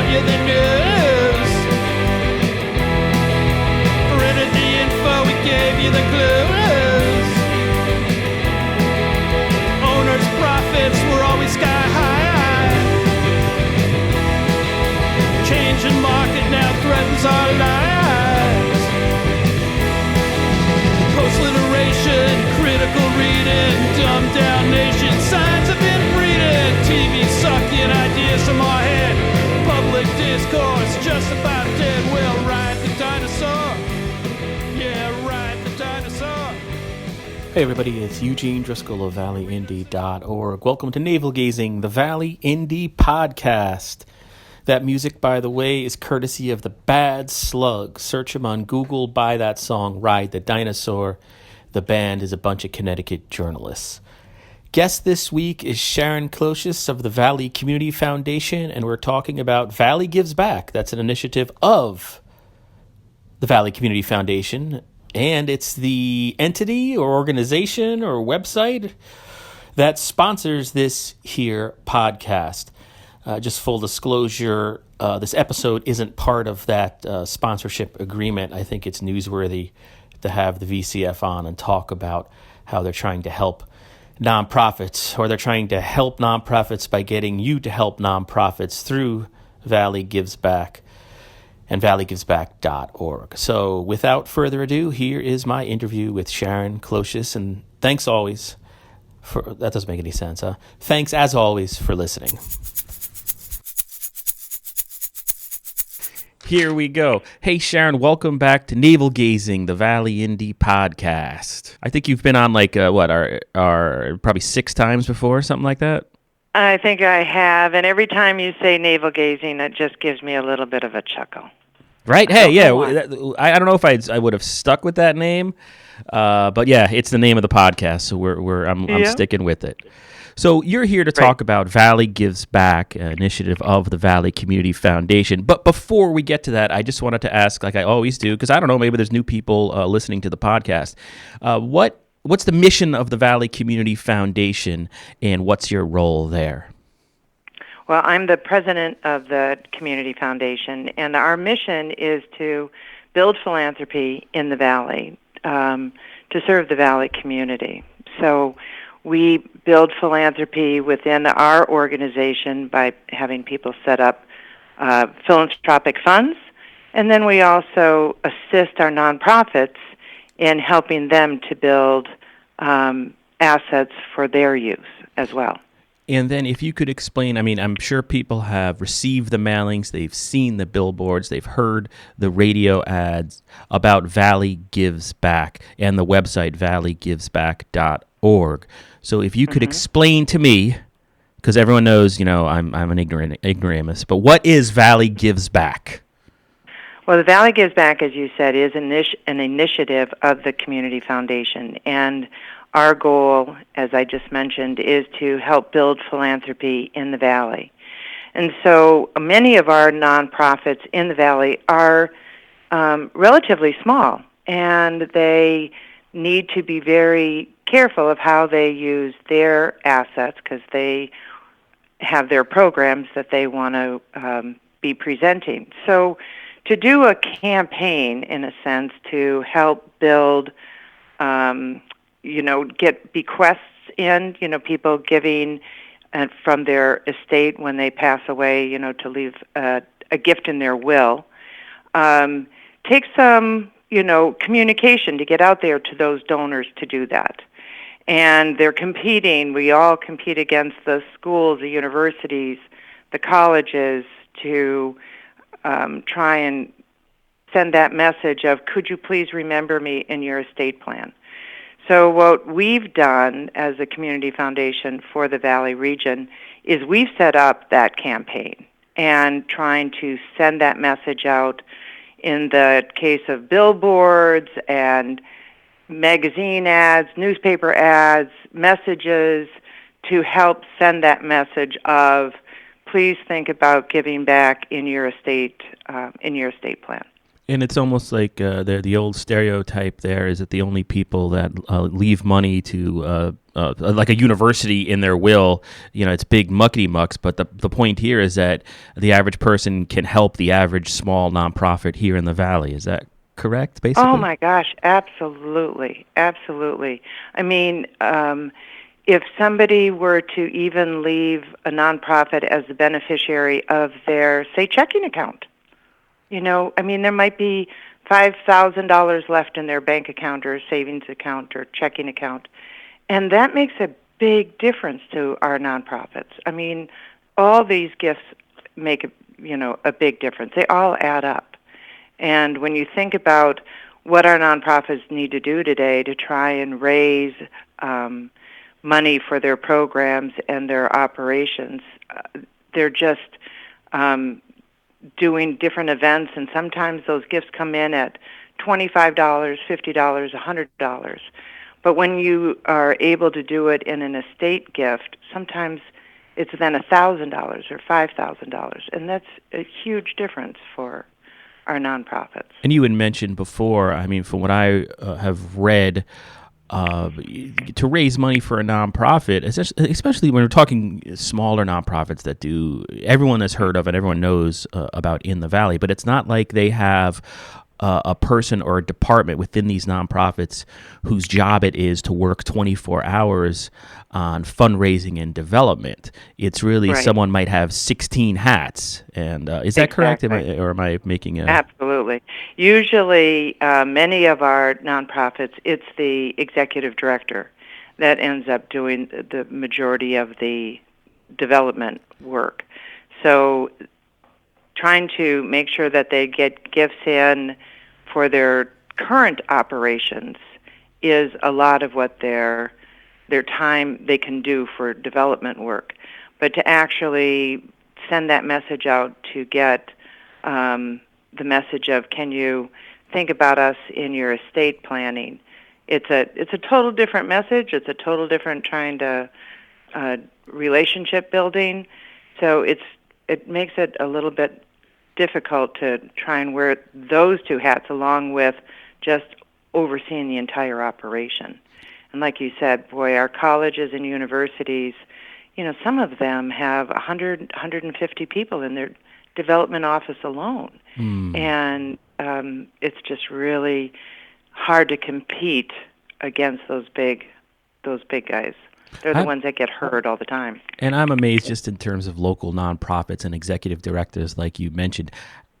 brought you the news. Printed the info, we gave you the clues. Owners' profits were always sky high. Changing market now threatens our lives. Post-literation, critical reading, dumbed down nation, signs have been breeding. TV sucking ideas from our head. Public discourse just about dead. We'll ride the dinosaur. Yeah, ride the dinosaur. Hey everybody, it's Eugene Driscoll of ValleyIndie.org. Welcome to Navel Gazing, the Valley Indie Podcast. That music, by the way, is courtesy of the Bad Slug. Search him on Google, buy that song, Ride the Dinosaur. The band is a bunch of Connecticut journalists. Guest this week is Sharon Closius of the Valley Community Foundation, and we're talking about Valley Gives Back. That's an initiative of the Valley Community Foundation, and it's the entity or organization or website that sponsors this here podcast. Just full disclosure, this episode isn't part of that sponsorship agreement. I think it's newsworthy to have the VCF on and talk about how they're trying to help nonprofits, or they're trying to help nonprofits by getting you to help nonprofits through Valley Gives Back and valleygivesback.org. So without further ado, here is my interview with Sharon Closius, and thanks always for, that doesn't make any sense, huh? Thanks as always for listening. Here we go. Hey, Sharon, welcome back to Navel Gazing, the Valley Indie Podcast. I think you've been on our probably 6 times before, something like that? I think I have, and every time you say navel gazing, it just gives me a little bit of a chuckle. Right? Hey, yeah, I don't know if I would have stuck with that name, but yeah, it's the name of the podcast, so I'm sticking with it. So you're here to talk about Valley Gives Back, an initiative of the Valley Community Foundation. But before we get to that, I just wanted to ask, like I always do, because I don't know, maybe there's new people listening to the podcast. What's the mission of the Valley Community Foundation, and what's your role there? Well, I'm the president of the Community Foundation, and our mission is to build philanthropy in the Valley to serve the Valley community. So we build philanthropy within our organization by having people set up philanthropic funds, and then we also assist our nonprofits in helping them to build assets for their use as well. And then if you could explain, I mean, I'm sure people have received the mailings, they've seen the billboards, they've heard the radio ads about Valley Gives Back and the website valleygivesback.org. So if you could explain to me, because everyone knows, I'm an ignoramus, but what is Valley Gives Back? Well, the Valley Gives Back, as you said, is an initiative of the Community Foundation, and our goal, as I just mentioned, is to help build philanthropy in the Valley. And so many of our nonprofits in the Valley are relatively small, and they need to be very careful of how they use their assets because they have their programs that they want to be presenting. So to do a campaign, in a sense, to help build, get bequests in, people giving from their estate when they pass away, to leave a gift in their will, takes some, communication to get out there to those donors to do that. And they're competing. We all compete against the schools, the universities, the colleges to try and send that message of, could you please remember me in your estate plan? So what we've done as a community foundation for the Valley region is we've set up that campaign and trying to send that message out in the case of billboards and magazine ads, newspaper ads, messages to help send that message of please think about giving back in your estate plan. And it's almost like the old stereotype there is that the only people that leave money to like a university in their will, it's big muckety mucks. But the point here is that the average person can help the average small nonprofit here in the Valley. Is that correct, Oh basically? my gosh, absolutely, absolutely. I mean, if somebody were to even leave a nonprofit as the beneficiary of their, say, checking account, I mean, there might be $5,000 left in their bank account or savings account or checking account, and that makes a big difference to our nonprofits. I mean, all these gifts make a big difference. They all add up. And when you think about what our nonprofits need to do today to try and raise money for their programs and their operations, they're just doing different events, and sometimes those gifts come in at $25, $50, $100. But when you are able to do it in an estate gift, sometimes it's then $1,000 or $5,000, and that's a huge difference for our nonprofits. And you had mentioned before, I mean, from what I have read, to raise money for a nonprofit, especially when we're talking smaller nonprofits that everyone has heard of and everyone knows about in the Valley, but it's not like they have a person or a department within these nonprofits whose job it is to work 24 hours on fundraising and development. It's really Right. someone might have 16 hats. And is that correct? Exactly. Or am I making a... Absolutely. Usually, many of our nonprofits, it's the executive director that ends up doing the majority of the development work. So trying to make sure that they get gifts in for their current operations is a lot of what their time they can do for development work. But to actually send that message out to get the message of, can you think about us in your estate planning? It's a total different message. It's a total different trying to relationship building. So it makes it a little bit difficult to try and wear those two hats along with just overseeing the entire operation. And like you said, boy, our colleges and universities, some of them have 100, 150 people in their development office alone. And it's just really hard to compete against those big guys. They're the ones that get hurt all the time. And I'm amazed just in terms of local nonprofits and executive directors, like you mentioned,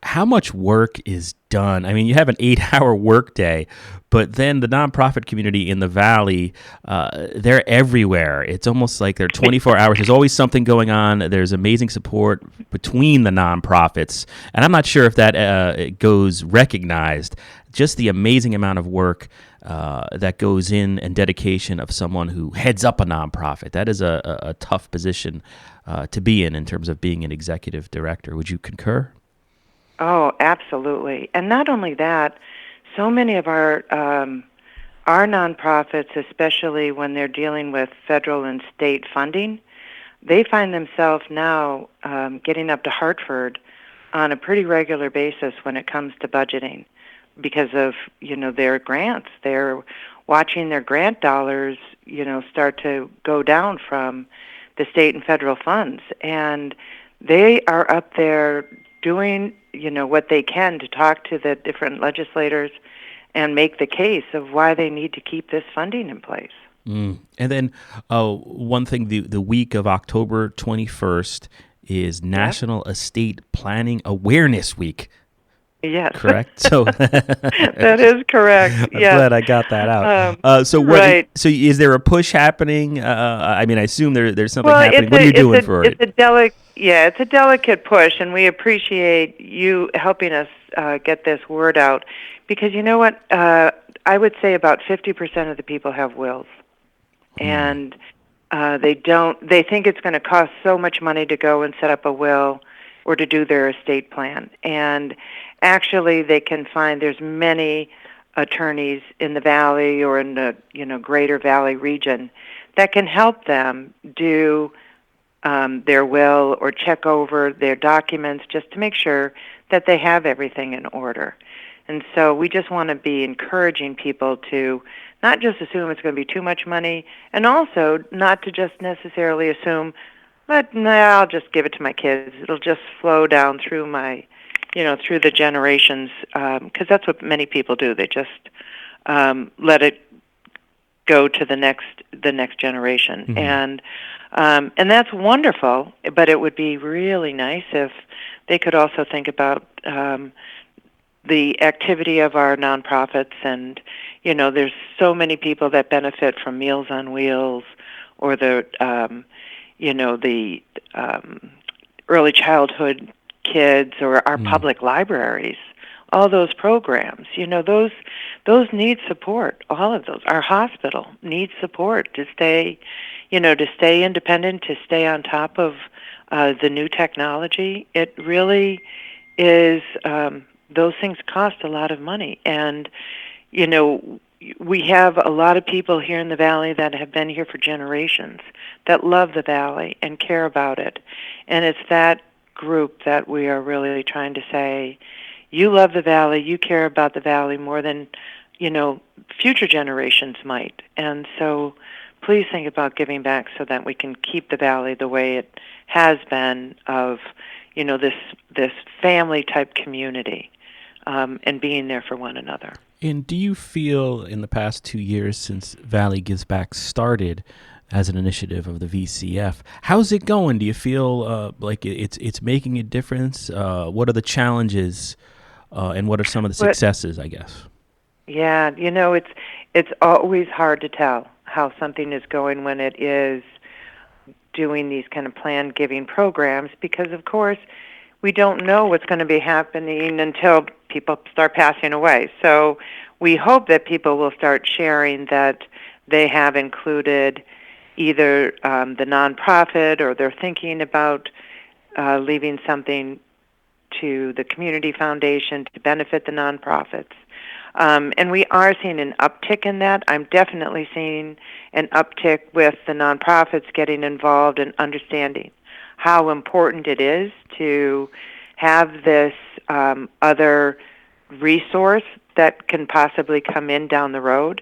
how much work is done. I mean, you have an 8-hour workday, but then the nonprofit community in the Valley, they're everywhere. It's almost like they're 24 hours. There's always something going on. There's amazing support between the nonprofits. And I'm not sure if that goes recognized. Just the amazing amount of work that goes in and dedication of someone who heads up a nonprofit. That is a tough position to be in terms of being an executive director. Would you concur? Oh, absolutely. And not only that, so many of our nonprofits, especially when they're dealing with federal and state funding, they find themselves now getting up to Hartford on a pretty regular basis when it comes to budgeting because of, their grants. They're watching their grant dollars, start to go down from the state and federal funds. And they are up there doing, what they can to talk to the different legislators and make the case of why they need to keep this funding in place. And then one thing, the week of October 21st is National Estate Planning Awareness Week. Yes. Correct? So that is correct. I'm glad I got that out. Right. So is there a push happening? I mean, I assume there's something happening. What are you doing for it? It's a delicate push, and we appreciate you helping us get this word out. Because you know what? I would say about 50% of the people have wills. And they think it's going to cost so much money to go and set up a will or to do their estate plan. And actually, they can find there's many attorneys in the Valley or in the Greater Valley region that can help them do their will or check over their documents just to make sure that they have everything in order. And so we just want to be encouraging people to not just assume it's going to be too much money, and also not to just necessarily assume, but nah, I'll just give it to my kids. It'll just flow down through through the generations, because that's what many people do. They just let it go to the next generation, and that's wonderful. But it would be really nice if they could also think about the activity of our nonprofits, and there's so many people that benefit from Meals on Wheels, or the early childhood kids, or our public libraries. All those programs, those need support. All of those. Our hospital needs support to stay independent, to stay on top of the new technology. It really is. Those things cost a lot of money, and we have a lot of people here in the Valley that have been here for generations, that love the Valley and care about it, and it's that group that we are really trying to say, you love the Valley, you care about the Valley more than future generations might, and so please think about giving back so that we can keep the Valley the way it has been, of this family type community, and being there for one another. And do you feel in the past 2 years since Valley Gives Back started as an initiative of the VCF, how's it going? Do you feel like it's making a difference? What are the challenges, and what are some of the successes, I guess? Yeah, it's always hard to tell how something is going when it is doing these kind of planned giving programs, because of course we don't know what's going to be happening until people start passing away. So we hope that people will start sharing that they have included either the nonprofit, or they're thinking about leaving something to the community foundation to benefit the nonprofits. And we are seeing an uptick in that. I'm definitely seeing an uptick with the nonprofits getting involved and understanding how important it is to have this other resource that can possibly come in down the road,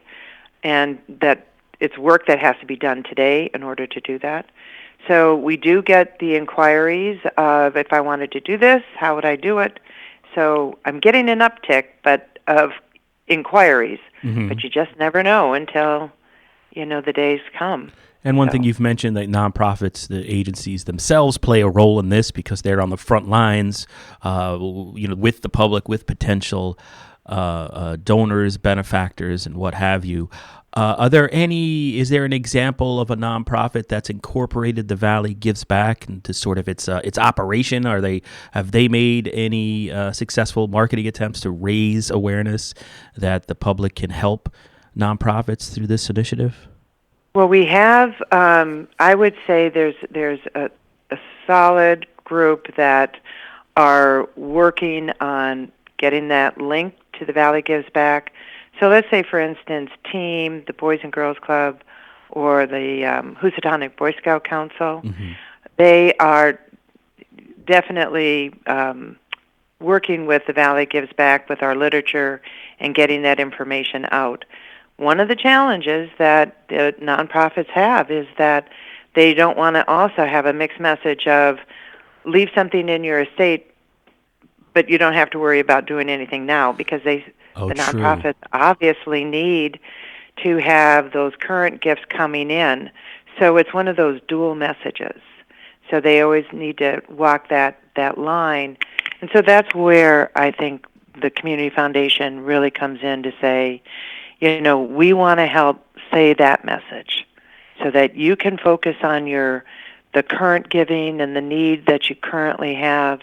and that it's work that has to be done today in order to do that. So we do get the inquiries of, if I wanted to do this, how would I do it? So I'm getting an uptick of inquiries, but you just never know until the days come. And one thing you've mentioned, that nonprofits, the agencies themselves, play a role in this because they're on the front lines, with the public, with potential donors, benefactors, and what have you. Is there an example of a nonprofit that's incorporated the Valley Gives Back into sort of its operation? Have they made any successful marketing attempts to raise awareness that the public can help nonprofits through this initiative? Well, we have. I would say there's a solid group that are working on getting that link to the Valley Gives Back. So let's say, for instance, TEAM, the Boys and Girls Club, or the Housatonic Boy Scout Council. They are definitely working with the Valley Gives Back with our literature and getting that information out. One of the challenges that the nonprofits have is that they don't want to also have a mixed message of leave something in your estate, but you don't have to worry about doing anything now, because the nonprofits obviously need to have those current gifts coming in. So it's one of those dual messages. So they always need to walk that line. And so that's where I think the Community Foundation really comes in to say, we want to help say that message so that you can focus on the current giving and the need that you currently have,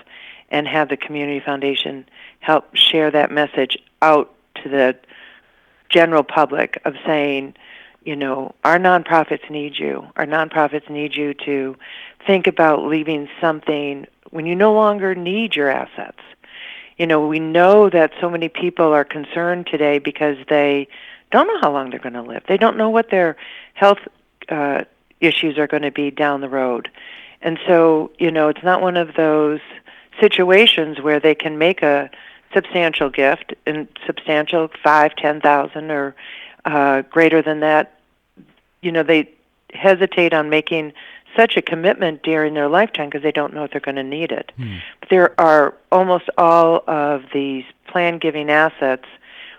and have the Community Foundation help share that message out to the general public of saying, our nonprofits need you. Our nonprofits need you to think about leaving something when you no longer need your assets. We know that so many people are concerned today because they don't know how long they're going to live. They don't know what their health issues are going to be down the road. And so, it's not one of those situations where they can make a substantial gift, and substantial 5, 10,000 or greater than that, they hesitate on making such a commitment during their lifetime because they don't know if they're going to need it. But there are almost all of these plan-giving assets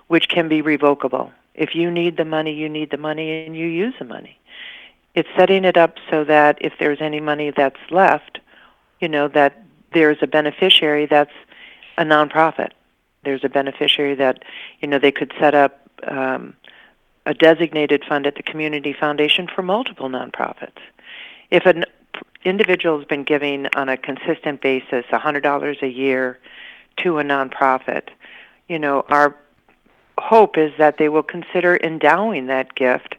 which can be revocable. If you need the money, you need the money, and you use the money. It's setting it up so that if there's any money that's left, that there's a beneficiary that's a nonprofit. There's a beneficiary that, they could set up a designated fund at the community foundation for multiple nonprofits. If an individual has been giving on a consistent basis $100 a year to a nonprofit, our hope is that they will consider endowing that gift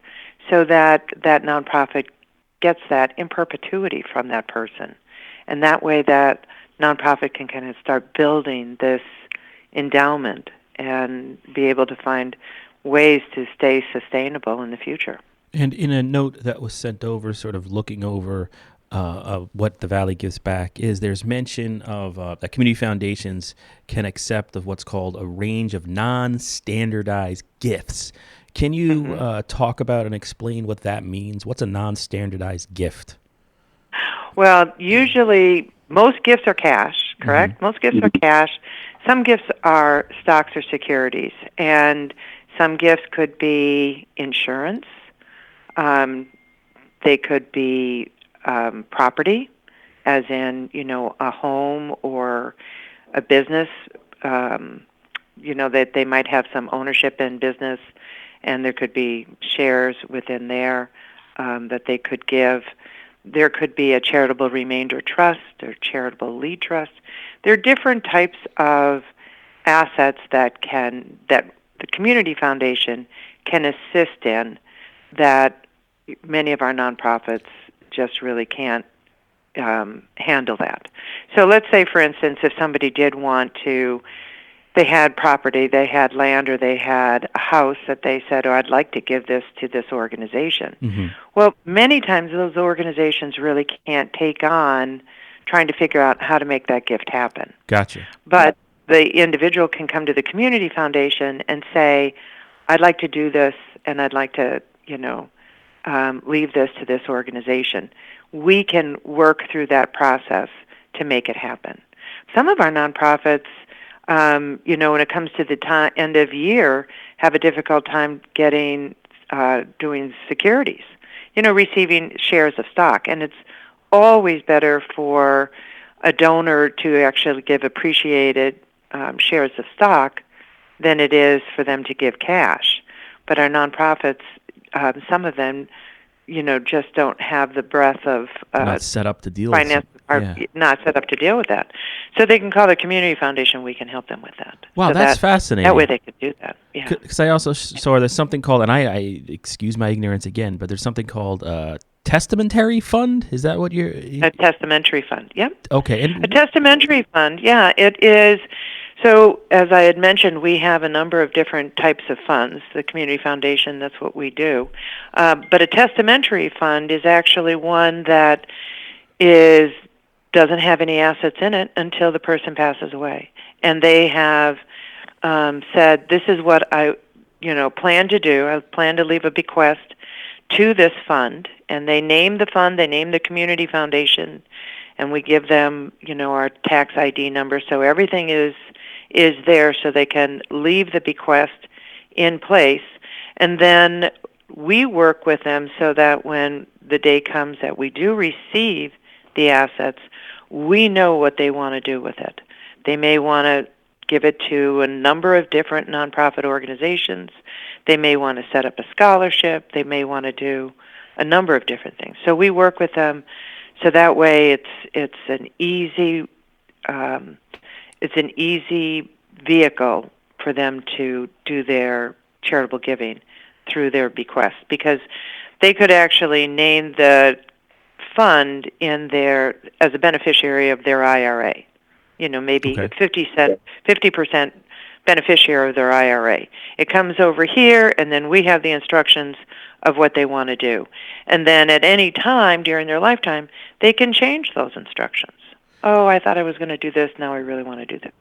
so that that nonprofit gets that in perpetuity from that person. And that way that nonprofit can kind of start building this endowment and be able to find ways to stay sustainable in the future. And in a note that was sent over, sort of looking over what the Valley gives back, there's mention of that community foundations can accept of what's called a range of non-standardized gifts. Can you talk about and explain what that means? What's a non-standardized gift? Well, usually most gifts are cash, correct? Most gifts are cash. Some gifts are stocks or securities, and some gifts could be insurance. They could be property, as in, a home or a business, that they might have some ownership in business, and there could be shares within there that they could give. There could be a charitable remainder trust or charitable lead trust. There are different types of assets that the community foundation can assist in that many of our nonprofits just really can't handle that. So let's say, for instance, if somebody did want to, they had property, they had land, or they had a house that they said, I'd like to give this to this organization. Well, many times those organizations really can't take on trying to figure out how to make that gift happen. Gotcha. But the individual can come to the community foundation and say, I'd like to do this, and I'd like to, leave this to this organization. We can work through that process to make it happen. Some of our nonprofits, when it comes to the end of year, have a difficult time doing securities, receiving shares of stock. And it's always better for a donor to actually give appreciated shares of stock than it is for them to give cash. But our nonprofits, some of them, just don't have the breadth of not set up to deal with finance, not set up to deal with that. So they can call the community foundation. We can help them with that. Wow, so that's fascinating. That way they could do that. Yeah. Because I also saw there's something called, and I excuse my ignorance again, but there's something called testamentary fund. Is that what a testamentary fund? Yep. Okay. A testamentary fund. Yeah, it is. So as I had mentioned, we have a number of different types of funds. The community foundation, that's what we do. But a testamentary fund is actually one that doesn't have any assets in it until the person passes away, and they have said, "This is what I, plan to do. I plan to leave a bequest to this fund," and they name the fund, they name the community foundation, and we give them, our tax ID number, so everything is there, so they can leave the bequest in place, and then we work with them so that when the day comes that we do receive the assets, we know what they want to do with it. They may want to give it to a number of different nonprofit organizations. They may want to set up a scholarship. They may want to do a number of different things. So we work with them so that way it's an easy vehicle for them to do their charitable giving through their bequest, because they could actually name the fund as a beneficiary of their IRA. Maybe 50% beneficiary of their IRA. It comes over here, and then we have the instructions of what they want to do. And then at any time during their lifetime, they can change those instructions. Oh, I thought I was going to do this, now I really want to do this.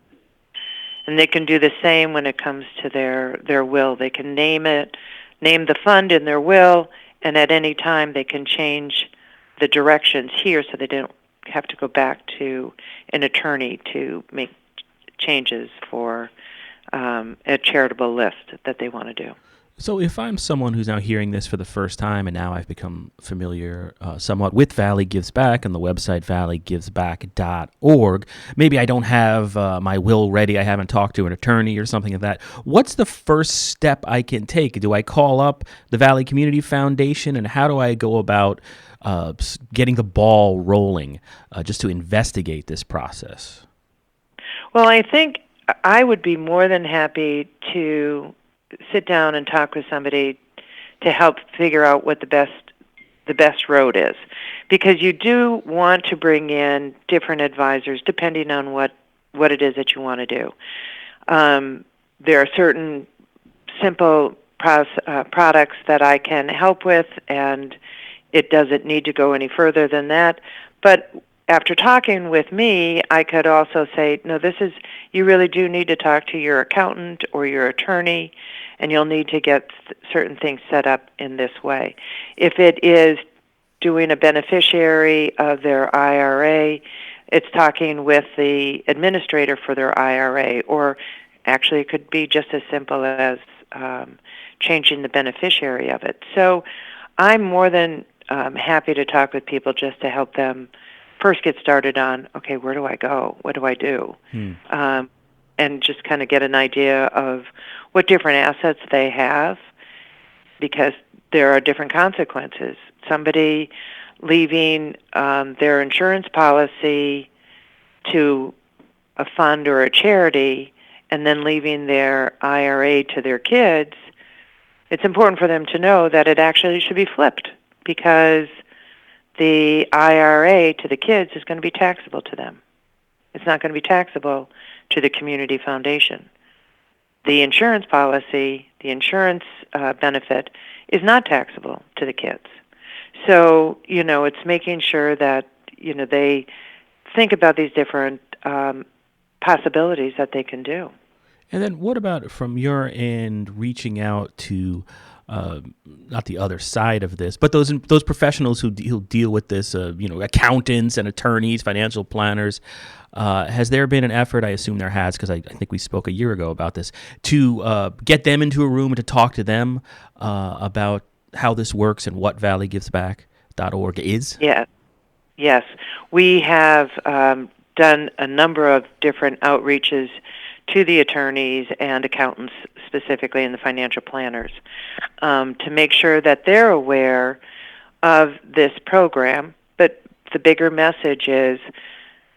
And they can do the same when it comes to their will. They can name the fund in their will, and at any time they can change the directions here so they don't have to go back to an attorney to make changes for a charitable list that they want to do. So if I'm someone who's now hearing this for the first time, and now I've become familiar somewhat with Valley Gives Back and the website valleygivesback.org, maybe I don't have my will ready, I haven't talked to an attorney or something like that. What's the first step I can take? Do I call up the Valley Community Foundation, and how do I go about getting the ball rolling just to investigate this process? Well, I think I would be more than happy to sit down and talk with somebody to help figure out what the best road is, because you do want to bring in different advisors depending on what it is that you want to do. There are certain simple products that I can help with, and it doesn't need to go any further than that. But after talking with me, I could also say, no, you really do need to talk to your accountant or your attorney, and you'll need to get certain things set up in this way. If it is doing a beneficiary of their IRA, it's talking with the administrator for their IRA, or actually it could be just as simple as changing the beneficiary of it. So I'm more than happy to talk with people just to help them first get started on, okay, where do I go? What do I do? And just kind of get an idea of what different assets they have, because there are different consequences. Somebody leaving their insurance policy to a fund or a charity and then leaving their IRA to their kids, it's important for them to know that it actually should be flipped, because the IRA to the kids is going to be taxable to them. It's not going to be taxable to the community foundation. The insurance policy, the insurance benefit, is not taxable to the kids. So, it's making sure that, they think about these different possibilities that they can do. And then what about from your end reaching out to not the other side of this, but those professionals who deal with this, accountants and attorneys, financial planners? Has there been an effort, I assume there has, because I think we spoke a year ago about this, to get them into a room and to talk to them about how this works and what valleygivesback.org is? Yes. We have done a number of different outreaches to the attorneys and accountants, specifically, and the financial planners, to make sure that they're aware of this program. But the bigger message is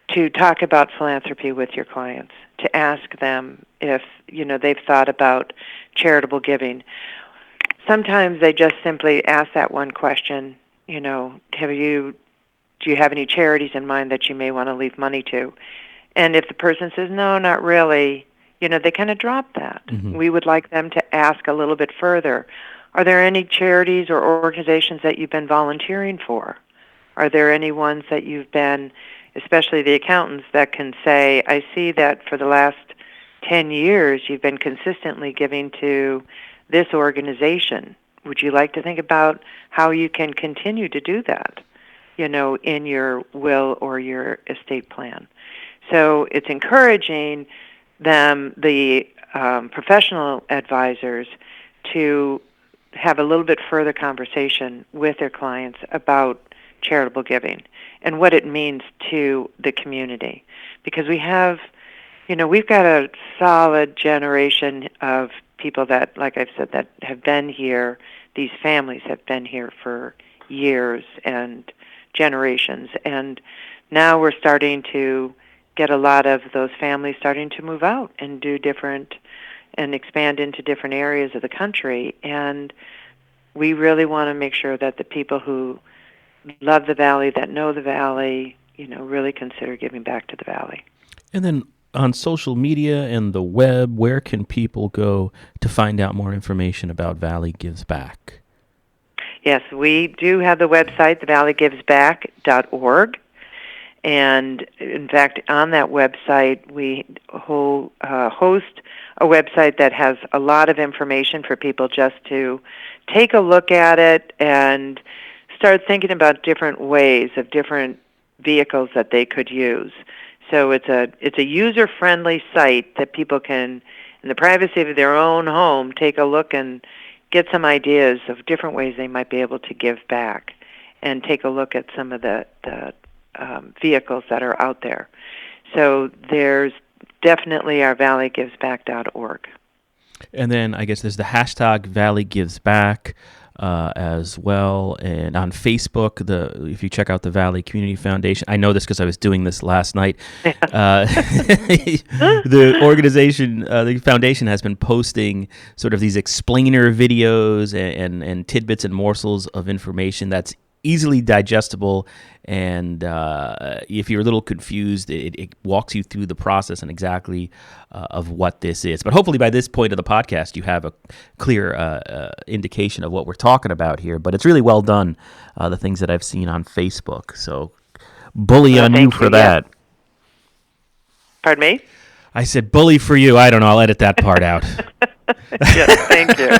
to talk about philanthropy with your clients, to ask them if, they've thought about charitable giving. Sometimes they just simply ask that one question, do you have any charities in mind that you may want to leave money to? And if the person says, no, not really, they kind of drop that. Mm-hmm. We would like them to ask a little bit further. Are there any charities or organizations that you've been volunteering for? Are there any ones that you've been, especially the accountants, that can say, I see that for the last 10 years you've been consistently giving to this organization. Would you like to think about how you can continue to do that, in your will or your estate plan? So it's encouraging them, the professional advisors, to have a little bit further conversation with their clients about charitable giving and what it means to the community. Because we have, we've got a solid generation of people that, like I've said, that have been here. These families have been here for years and generations. And now we're starting to get a lot of those families starting to move out and do different and expand into different areas of the country. And we really want to make sure that the people who love the Valley, that know the Valley, really consider giving back to the Valley. And then on social media and the web, where can people go to find out more information about Valley Gives Back? Yes, we do have the website, thevalleygivesback.org. And in fact, on that website, we host a website that has a lot of information for people just to take a look at it and start thinking about different ways of different vehicles that they could use. So it's a user-friendly site that people can, in the privacy of their own home, take a look and get some ideas of different ways they might be able to give back, and take a look at some of the vehicles that are out there. So there's definitely our valleygivesback.org. And then I guess there's the hashtag #ValleyGivesBack as well. And on Facebook, if you check out the Valley Community Foundation, I know this because I was doing this last night. The organization, the foundation, has been posting sort of these explainer videos and tidbits and morsels of information that's easily digestible, and if you're a little confused, it walks you through the process and exactly of what this is. But hopefully by this point of the podcast, you have a clear indication of what we're talking about here. But it's really well done, the things that I've seen on Facebook. So bully on you for that. Yeah. Pardon me? I said bully for you. I don't know. I'll edit that part out. Yes, thank you.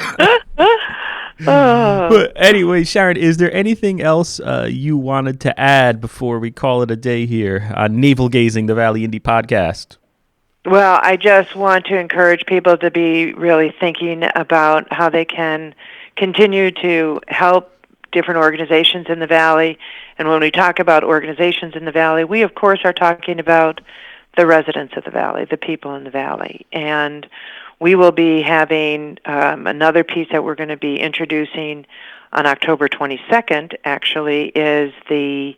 But anyway, Sharon, is there anything else you wanted to add before we call it a day here on Navel Gazing, the Valley Indie Podcast? Well, I just want to encourage people to be really thinking about how they can continue to help different organizations in the Valley. And when we talk about organizations in the Valley, we, of course, are talking about the residents of the Valley, the people in the Valley. And we will be having another piece that we're going to be introducing on October 22nd, actually, is the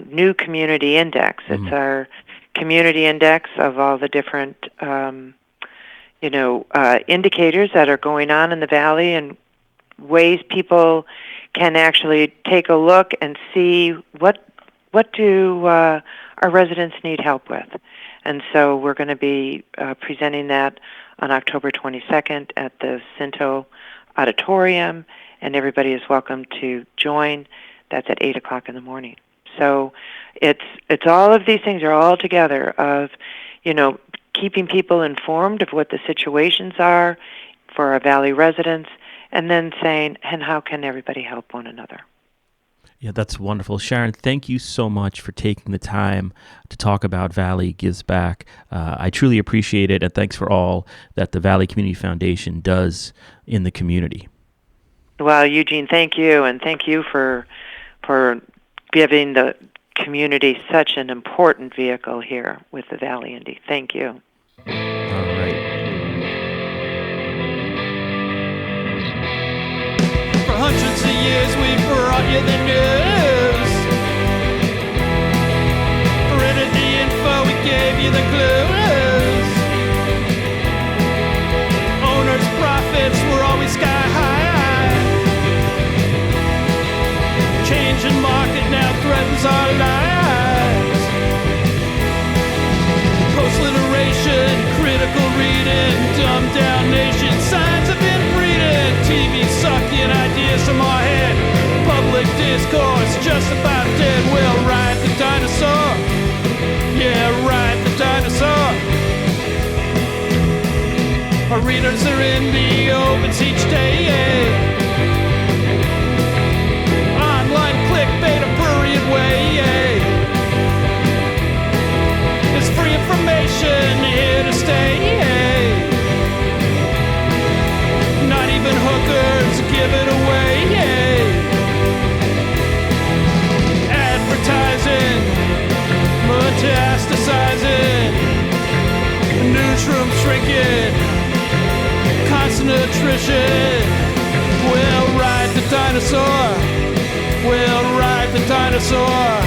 new Community Index. It's our community index of all the different, indicators that are going on in the Valley and ways people can actually take a look and see what do our residents need help with. And so we're going to be presenting that on October 22nd at the Cinto Auditorium, and everybody is welcome to join. That's at 8 o'clock in the morning. So it's all of these things are all together of, keeping people informed of what the situations are for our Valley residents, and then saying, and how can everybody help one another? Yeah, that's wonderful. Sharon, thank you so much for taking the time to talk about Valley Gives Back. I truly appreciate it, and thanks for all that the Valley Community Foundation does in the community. Well, Eugene, thank you, and thank you for giving the community such an important vehicle here with the Valley Indie. Thank you. All right. For hundreds of years we've brought you the news. Printed the info, we gave you the clues. Owners' profits were always sky high. Changing market now threatens our lives. Post-literation, critical reading, dumbed down nation, signs have been breeding. TV sucking ideas from our head. Public discourse just about dead. We'll ride the dinosaur. Yeah, ride the dinosaur. Our readers are in the opens each day. Online clickbait, a prurient way. It's free information here to stay. Not even hookers give it away. Advertising, metastasizing, newsroom shrinking, constant attrition. We'll ride the dinosaur. We'll ride the dinosaur.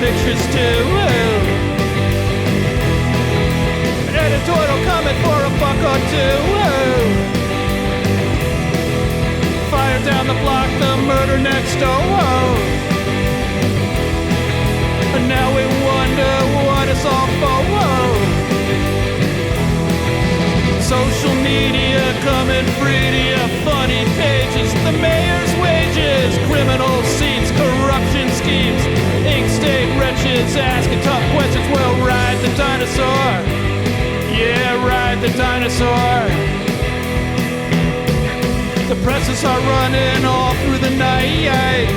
pictures too. An editorial comment for a buck or two. Fire down the block, the murder next door. And now we wonder what it's all for. Social media coming free to you, funny pages, the mayor's wages, criminal seats, corruption schemes, ink state wretches asking tough questions. Well, ride the dinosaur. Yeah, ride the dinosaur. The presses are running all through the night.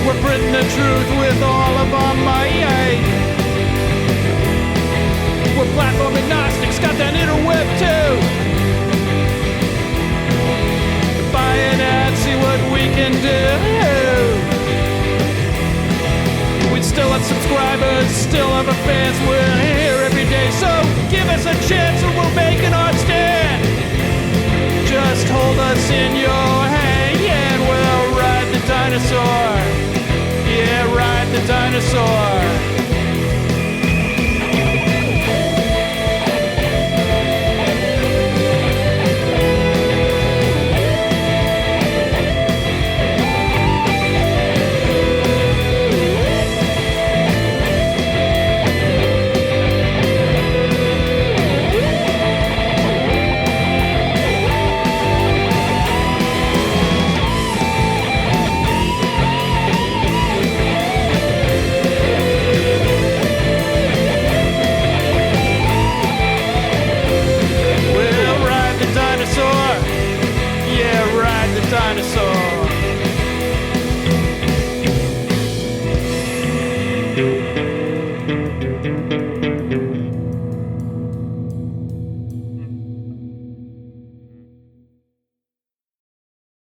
We're printing the truth with all of our might. We're platform agnostics, got that interweb too. Buy an ad, see what we can do. We still have subscribers, still have our fans. We're here every day, so give us a chance and we'll make an art stand. Just hold us in your hand, and we'll ride the dinosaur. Yeah, ride the dinosaur.